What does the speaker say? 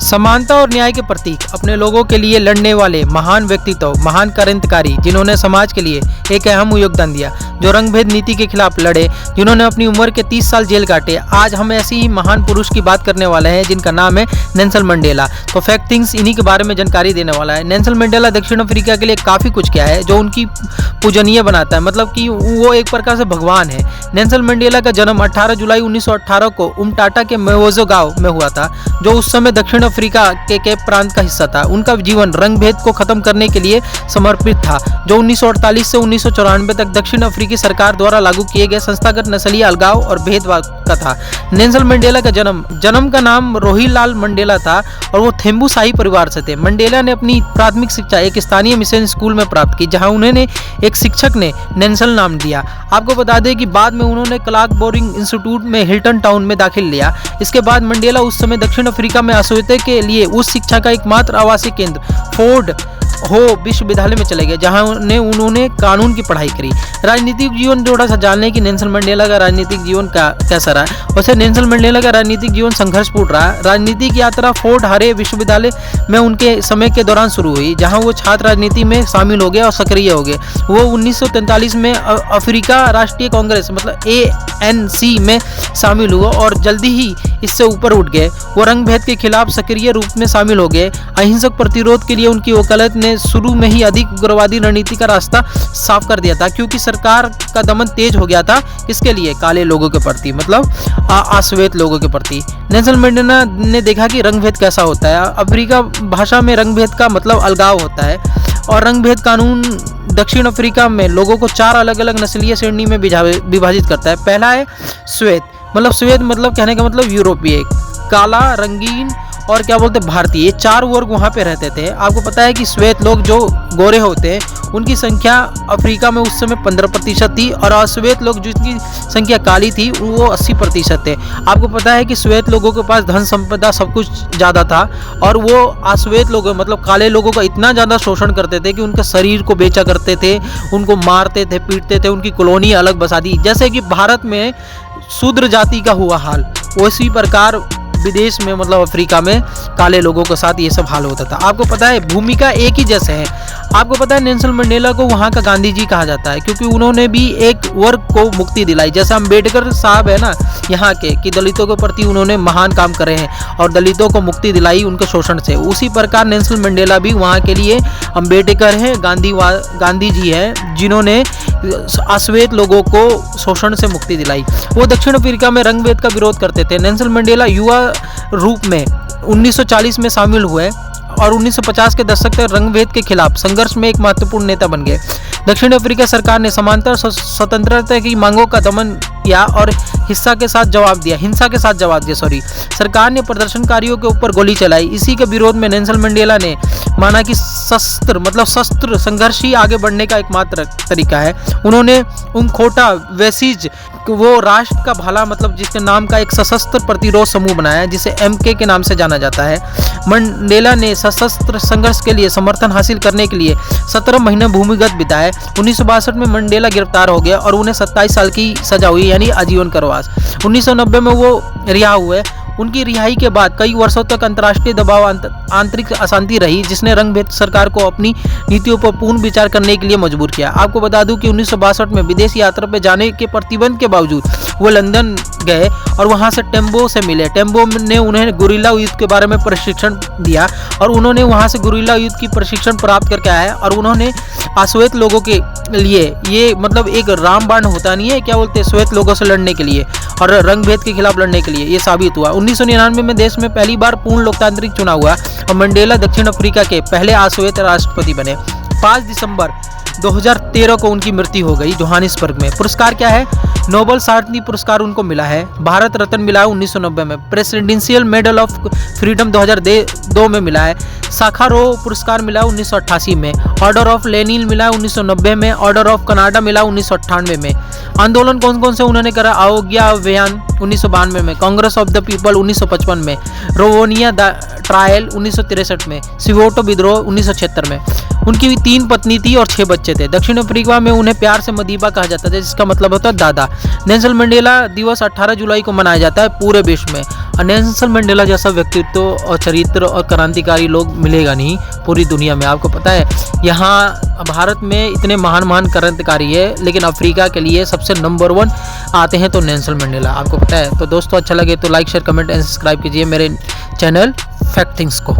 समानता और न्याय के प्रतीक, अपने लोगों के लिए लड़ने वाले महान व्यक्तित्व, महान क्रांतिकारी जिन्होंने समाज के लिए एक अहम योगदान दिया, जो रंगभेद नीति के खिलाफ लड़े, जिन्होंने अपनी उम्र के 30 साल जेल काटे। आज हम ऐसे ही महान पुरुष की बात करने वाले हैं जिनका नाम है नेल्सन मंडेला। तो फैक्ट थिंग्स इन्हीं के बारे में जानकारी देने वाला है। नेल्सन मंडेला दक्षिण अफ्रीका के लिए काफ़ी कुछ किया है जो उनकी पूजनीय बनाता है, मतलब कि वो एक प्रकार से भगवान है। नेल्सन मंडेला का जन्म 18 जुलाई 1918 को उमटाटा के मेवोजो गांव में हुआ था, जो उस समय दक्षिण अफ्रीका के केप प्रांत का हिस्सा था। उनका जीवन रंगभेद को खत्म करने के लिए समर्पित था, जो 1948 से 1994 तक दक्षिण अफ्रीकी सरकार द्वारा लागू किए गए संस्थागत नस्लीय अलगाव और भेदभाव का था। नेल्सन मंडेला का जन्म का नाम रोहिलाल मंडेला था और वो थेम्बू शाही परिवार से थे। मंडेला ने अपनी प्राथमिक शिक्षा एक स्थानीय मिशन स्कूल में प्राप्त की, जहां उन्हें एक शिक्षक ने नेल्सन नाम दिया। आपको बता दें कि बाद में उन्होंने क्लार्क बोरिंग इंस्टीट्यूट में हिल्टन टाउन में दाखिल लिया। इसके बाद मंडेला उस समय दक्षिण अफ्रीका में अश्वेत के लिए उस शिक्षा का एकमात्र आवासीय केंद्र फोर्ड हो विश्वविद्यालय में चले गए, जहां उन्होंने कानून की पढ़ाई करी। राजनीतिक जीवन थोड़ा सा जानने की नेल्सन मंडेला का राजनीतिक जीवन कैसा रहा। वैसे नेल्सन मंडेला का राजनीतिक जीवन संघर्षपूर्ण रहा। राजनीतिक यात्रा फोर्ट हरे विश्वविद्यालय में उनके समय के दौरान शुरू हुई, जहां वो छात्र राजनीति में शामिल हो गए और सक्रिय हो गए। वो 1943 में अफ्रीका राष्ट्रीय कांग्रेस मतलब ANC में शामिल हुआ और जल्दी ही इससे ऊपर उठ गए। वो रंगभेद के खिलाफ सक्रिय रूप में शामिल हो गए। अहिंसक प्रतिरोध के लिए उनकी वकालत ने शुरू में ही अधिक उग्रवादी रणनीति का रास्ता साफ कर दिया था, क्योंकि सरकार का दमन तेज हो गया था। इसके लिए काले लोगों के प्रति, मतलब अश्वेत लोगों के प्रति। नेल्सन मंडेला ने देखा कि रंगभेद कैसा होता है। अफ्रीका भाषा में रंगभेद का मतलब अलगाव होता है, और रंगभेद कानून दक्षिण अफ्रीका में लोगों को 4 अलग अलग नस्लीय श्रेणी में विभाजित करता है। पहला है श्वेत, मतलब श्वेत मतलब कहने का मतलब यूरोपीय, काला, रंगीन और क्या बोलते भारतीय, ये 4 वर्ग वहाँ पे रहते थे। आपको पता है कि श्वेत लोग जो गोरे होते हैं उनकी संख्या अफ्रीका में उस समय 15% थी, और अश्वेत लोग जिनकी संख्या काली थी वो 80% थे। आपको पता है कि श्वेत लोगों के पास धन संपदा सब कुछ ज़्यादा था, और वो अश्वेत लोग मतलब काले लोगों का इतना ज़्यादा शोषण करते थे कि उनके शरीर को बेचा करते थे, उनको मारते थे, पीटते थे, उनकी कॉलोनी अलग बसा दी। जैसे कि भारत में शूद्र जाति का हुआ हाल, उसी प्रकार विदेश में मतलब अफ्रीका में काले लोगों के साथ ये सब हाल होता था। आपको पता है भूमिका एक ही जैसे है। आपको पता है नेल्सन मंडेला को वहाँ का गांधी जी कहा जाता है, क्योंकि उन्होंने भी एक वर्ग को मुक्ति दिलाई। जैसे अम्बेडकर साहब है ना यहाँ के, कि दलितों के प्रति उन्होंने महान काम करे हैं और दलितों को मुक्ति दिलाई उनके शोषण से। उसी प्रकार नेल्सन मंडेला भी वहाँ के लिए अम्बेडकर हैं, गांधी जी हैं, जिन्होंने अश्वेत लोगों को शोषण से मुक्ति दिलाई। वो दक्षिण अफ्रीका में रंगभेद का विरोध करते थे। नेल्सन मंडेला युवा रूप में 1940 में शामिल हुए और 1950 के दशक तक रंगभेद के खिलाफ संघर्ष में एक महत्वपूर्ण नेता बन गए। दक्षिण अफ्रीका सरकार ने समांतर स्वतंत्रता की मांगों का दमन किया और हिंसा के साथ जवाब दिया। सरकार ने प्रदर्शनकारियों के ऊपर गोली चलाई। इसी के विरोध में नेल्सन मंडेला ने माना कि शस्त्र संघर्ष ही आगे बढ़ने का एकमात्र तरीका है। उन्होंने उमखोटा वेसीज वो राष्ट्र का भला मतलब जिसके नाम का एक सशस्त्र प्रतिरोध समूह बनाया, जिसे MK के नाम से जाना जाता है। मंडेला ने सशस्त्र संघर्ष के लिए समर्थन हासिल करने के लिए 17 महीने भूमिगत बिताए। 1962 में मंडेला गिरफ्तार हो गए और उन्हें 27 साल की सजा हुई, यानी आजीवन कारावास। 1990 में वो रिहा हुए। उनकी रिहाई के बाद कई वर्षों तक अंतर्राष्ट्रीय दबाव, आंतरिक अशांति रही, जिसने रंगभेद सरकार को अपनी नीतियों पर पूर्ण विचार करने के लिए मजबूर किया। आपको बता दूं कि 1962 में विदेश यात्रा पर जाने के प्रतिबंध के बावजूद वो लंदन गए और वहां से टेम्बो से मिले। टेम्बो ने उन्हें गुरिल्ला युद्ध के बारे में प्रशिक्षण दिया और उन्होंने वहां से गुरिल्ला युद्ध की प्रशिक्षण प्राप्त करके आया, और उन्होंने अश्वेत लोगों के लिए ये मतलब एक रामबाण होता नहीं है, क्या बोलते हैं, श्वेत लोगों से लड़ने के लिए और रंगभेद के खिलाफ लड़ने के लिए ये साबित हुआ। 1999 में देश में पहली बार पूर्ण लोकतांत्रिक चुनाव हुआ और मंडेला दक्षिण अफ्रीका के पहले अश्वेत राष्ट्रपति बने। 5 दिसंबर 2013 को उनकी मृत्यु हो गई जोहानिसबर्ग में। पुरस्कार क्या है? नोबेल शांति पुरस्कार उनको मिला है। भारत रत्न मिला है 1990 में। प्रेसिडेंशियल मेडल ऑफ फ्रीडम 2002 में मिला है। साखारोव पुरस्कार मिला 1988 में। ऑर्डर ऑफ लेनिन मिला 1990 में। ऑर्डर ऑफ कनाडा मिला 1998 में। आंदोलन कौन कौन से उन्होंने करा? अवज्ञा अभियान 1992 में। कांग्रेस ऑफ द पीपल 1955 में। रोवोनिया ट्रायल 1963 में। सिवोटो विद्रोह 1976 में। उनकी 3 पत्नी थी और 6 बच्चे थे। दक्षिण अफ्रीका में उन्हें प्यार से मदीबा कहा जाता था, जिसका मतलब होता है दादा। नेल्सन मंडेला दिवस 18 जुलाई को मनाया जाता है पूरे विश्व में। नेल्सन मंडेला जैसा व्यक्तित्व और चरित्र और क्रांतिकारी लोग मिलेगा नहीं पूरी दुनिया में। आपको पता है यहाँ भारत में इतने महान महान क्रांतिकारी है, लेकिन अफ्रीका के लिए सबसे नंबर 1 आते हैं तो नेल्सन मंडेला। आपको पता है। तो दोस्तों अच्छा लगे तो like share comment and subscribe कीजिए मेरे चैनल फैक्ट थिंग्स को।